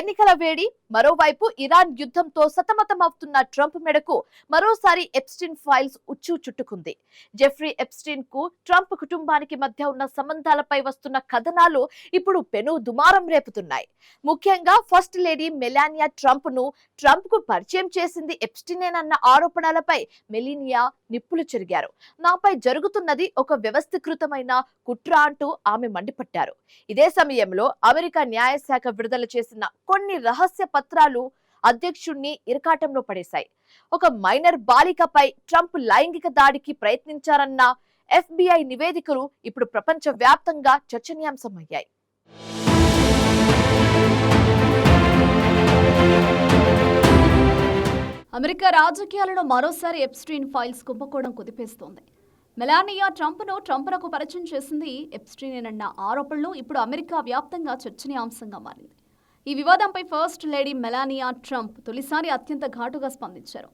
ఎన్నికల వేడి, మరోవైపు ఇరాన్ యుద్ధంతో సతమతమవుతున్న ట్రంప్ మెడకు మరోసారి ఎప్స్టీన్ ఫైల్స్ ఉచ్చు చుట్టుకుంది. జెఫ్రీ ఎప్స్టీన్ కు ట్రంప్ కుటుంబానికి మధ్య ఉన్న సంబంధాలపై వస్తున్న కథనాలు ఇప్పుడు పెను దుమారం రేపుతున్నాయి. ముఖ్యంగా ఫస్ట్ లేడీ మెలానియా ట్రంప్ కు పరిచయం చేసింది ఎప్స్టీనేనన్న ఆరోపణలపై మెలానియా నిప్పులు చెరిగారు. నాపై జరుగుతున్నది ఒక వ్యవస్థీకృతమైన కుట్ర అంటూ ఆమె మండిపడ్డారు. ఇదే సమయంలో అమెరికా న్యాయశాఖ విడుదల చేసిన కొన్ని రహస్య పత్రాలు అధ్యక్షుణ్ణి ఇరకాటంలో పడేశాయి. ఒక మైనర్ బాలికపై ట్రంప్ లైంగిక దాడికి ప్రయత్నించారన్న FBI నివేదికలు ఇప్పుడు ప్రపంచ వ్యాప్తంగా చర్చనీయాంశమయ్యాయి. అమెరికా రాజకీయాలలో మరోసారి ఎప్స్టీన్ ఫైల్స్ కుంభకోణం కుదిపేస్తోంది. మెలానియా ట్రంప్నకు పరిచయం చేసింది ఎప్స్టీనేనన్న ఆరోపణలు ఇప్పుడు అమెరికా వ్యాప్తంగా చర్చనీయాంశంగా మారింది. ఈ వివాదంపై ఫస్ట్ లేడీ మెలానియా ట్రంప్ తొలిసారి అత్యంత ఘాటుగా స్పందించారు.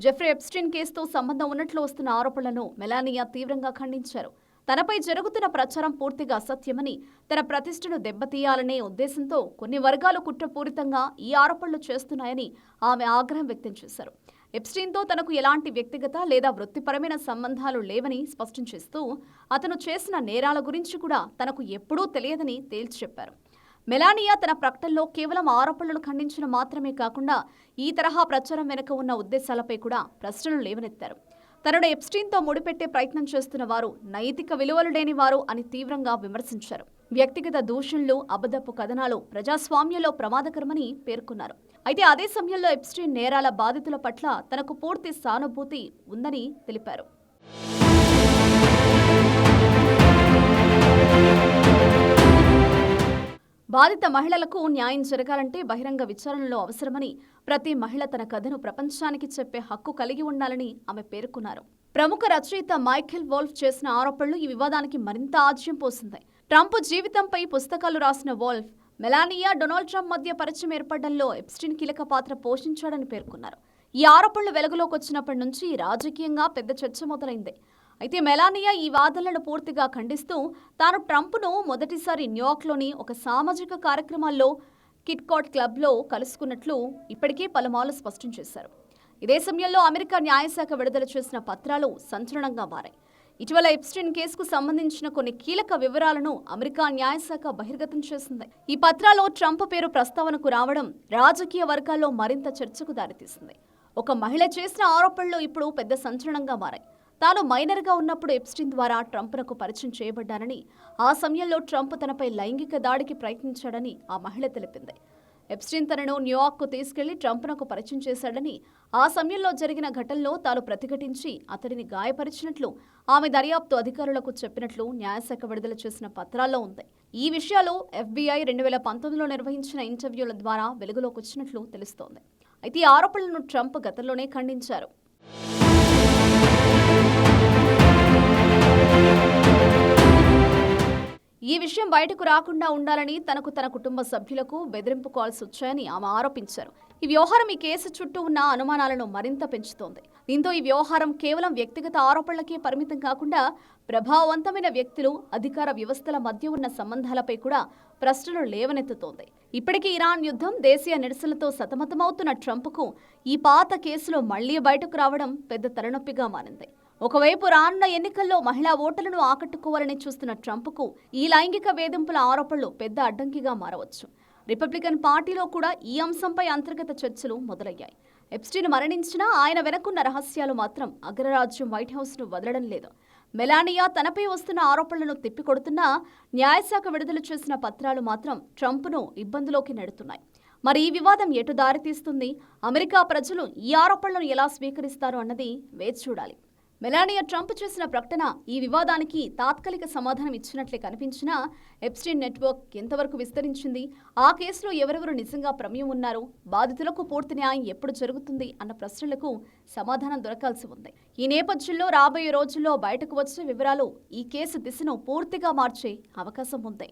జెఫ్రీ ఎప్స్టీన్ కేసుతో సంబంధం ఉన్నట్లు వస్తున్న ఆరోపణలను మెలానియా తీవ్రంగా ఖండించారు. తనపై జరుగుతున్న ప్రచారం పూర్తిగా అసత్యమని, తన ప్రతిష్టను దెబ్బతీయాలనే ఉద్దేశంతో కొన్ని వర్గాలు కుట్రపూరితంగా ఈ ఆరోపణలు చేస్తున్నాయని ఆమె ఆగ్రహం వ్యక్తం చేశారు. ఎప్స్టీన్తో తనకు ఎలాంటి వ్యక్తిగత లేదా వృత్తిపరమైన సంబంధాలు లేవని స్పష్టం చేస్తూ అతను చేసిన నేరాల గురించి కూడా తనకు ఎప్పుడూ తెలియదని తేల్చి చెప్పారు. మెలానియా తన ప్రకటనలో కేవలం ఆరోపణలను ఖండించడం మాత్రమే కాకుండా ఈ తరహా ప్రచారం వెనుక ఉన్న ఉద్దేశాలపై కూడా ప్రశ్నలు లేవనెత్తారు. తనను ఎప్స్టీన్తో ముడిపెట్టే ప్రయత్నం చేస్తున్న వారు నైతిక విలువలు లేని వారు అని తీవ్రంగా విమర్శించారు. వ్యక్తిగత దూషణలు, అబద్ధపు కథనాలు ప్రజాస్వామ్యంలో ప్రమాదకరమని పేర్కొన్నారు. అయితే అదే సమయంలో ఎప్స్టీన్ నేరాల బాధితుల పట్ల తనకు పూర్తి సానుభూతి ఉందని తెలిపారు. బాధిత మహిళలకు న్యాయం జరగాలంటే బహిరంగ విచారణలో అవసరమని, ప్రతి మహిళ తన కథను ప్రపంచానికి చెప్పే హక్కు కలిగి ఉండాలని ఆమె పేర్కొన్నారు. ప్రముఖ రచయిత మైఖేల్ వోల్ఫ్ చేసిన ఆరోపణలు ఈ వివాదానికి మరింత ఆజ్యం పోసింది. ట్రంప్ జీవితంపై పుస్తకాలు రాసిన వోల్ఫ్, మెలానియా, డొనాల్డ్ ట్రంప్ మధ్య పరిచయం ఏర్పడడంలో ఎప్స్టీన్ కీలక పాత్ర పోషించాడని పేర్కొన్నారు. ఈ ఆరోపణలు వెలుగులోకి వచ్చినప్పటి నుంచి రాజకీయంగా పెద్ద చర్చ మొదలైంది. అయితే మెలానియా ఈ వాదనలను పూర్తిగా ఖండిస్తూ తాను ట్రంప్ను మొదటిసారి న్యూయార్క్లోని ఒక సామాజిక కార్యక్రమాల్లో కిట్కాట్ క్లబ్లో కలుసుకున్నట్లు ఇప్పటికే పలుమార్లు స్పష్టం చేశారు. ఇదే సమయంలో అమెరికా న్యాయశాఖ విడుదల చేసిన పత్రాలు సంచలనంగా మారాయి. ఇటీవల ఎప్స్టీన్ కేసుకు సంబంధించిన కొన్ని కీలక వివరాలను అమెరికా న్యాయశాఖ బహిర్గతం చేసింది. ఈ పత్రాల్లో ట్రంప్ పేరు ప్రస్తావనకు రావడం రాజకీయ వర్గాల్లో మరింత చర్చకు దారితీసింది. ఒక మహిళ చేసిన ఆరోపణలు ఇప్పుడు పెద్ద సంచలనంగా మారాయి. తాను మైనర్గా ఉన్నప్పుడు ఎప్స్టీన్ ద్వారా ట్రంప్నకు పరిచయం చేయబడ్డానని, ఆ సమయంలో ట్రంప్ తనపై లైంగిక దాడికి ప్రయత్నించాడని ఆ మహిళ తెలిపింది. ఎప్స్టీన్ తనను న్యూయార్క్కు తీసుకెళ్లి ట్రంప్నకు పరిచయం చేశాడని, ఆ సమయంలో జరిగిన ఘటనలో తాను ప్రతిఘటించి అతడిని గాయపరిచినట్లు ఆమె దర్యాప్తు అధికారులకు చెప్పినట్లు న్యాయశాఖ విడుదల చేసిన పత్రాల్లో ఉంది. ఈ విషయాలు FBI 2019లో నిర్వహించిన ఇంటర్వ్యూల ద్వారా వెలుగులోకి వచ్చినట్లు తెలుస్తోంది. అయితే ఈ ఆరోపణలను ట్రంప్ గతంలోనే ఖండించారు. ఈ విషయం బయటకు రాకుండా ఉండాలని తన కుటుంబ సభ్యులకు బెదిరింపు కాల్స్ వచ్చాయని ఆమె ఆరోపించారు. ఈ వ్యవహారం ఈ కేసు చుట్టూ ఉన్న అనుమానాలను మరింత పెంచుతోంది. దీంతో ఈ వ్యవహారం కేవలం వ్యక్తిగత ఆరోపణలకే పరిమితం కాకుండా ప్రభావవంతమైన వ్యక్తులు, అధికార వ్యవస్థల మధ్య ఉన్న సంబంధాలపై కూడా ప్రశ్నలు లేవనెత్తుతోంది. ఇప్పటికీ ఇరాన్ యుద్ధం, దేశీయ నిరసనలతో సతమతమవుతున్న ట్రంప్కు ఈ పాత కేసులో మళ్లీ బయటకు రావడం పెద్ద తలనొప్పిగా మారింది. ఒకవైపు రానున్న ఎన్నికల్లో మహిళా ఓటర్లను ఆకట్టుకోవాలని చూస్తున్న ట్రంప్కు ఈ లైంగిక వేధింపుల ఆరోపణలు పెద్ద అడ్డంకిగా మారవచ్చు. రిపబ్లికన్ పార్టీలో కూడా ఈ అంశంపై అంతర్గత చర్చలు మొదలయ్యాయి. ఎప్స్టీన్ మరణించినా ఆయన వెనకున్న రహస్యాలు మాత్రం అగ్రరాజ్యం వైట్ హౌస్ను వదలడం లేదు. మెలానియా తనపై వస్తున్న ఆరోపణలను తిప్పికొడుతున్నా న్యాయశాఖ విడుదల చేసిన పత్రాలు మాత్రం ట్రంప్ను ఇబ్బందులోకి నెడుతున్నాయి. మరి ఈ వివాదం ఎటు దారితీస్తుంది? అమెరికా ప్రజలు ఈ ఆరోపణలను ఎలా స్వీకరిస్తారు అన్నది వేచి చూడాలి. మెలానియా ట్రంప్ చేసిన ప్రకటన ఈ వివాదానికి తాత్కాలిక సమాధానం ఇచ్చినట్లే కనిపించినా ఎప్స్టీన్ నెట్వర్క్ ఎంతవరకు విస్తరించింది, ఆ కేసులో ఎవరెవరు నిజంగా ప్రమేయం ఉన్నారు, బాధితులకు పూర్తి న్యాయం ఎప్పుడు జరుగుతుంది అన్న ప్రశ్నలకు సమాధానం దొరకాల్సి ఉంది. ఈ నేపథ్యంలో రాబోయే రోజుల్లో బయటకు వచ్చే వివరాలు ఈ కేసు దిశను పూర్తిగా మార్చే అవకాశం ఉంది.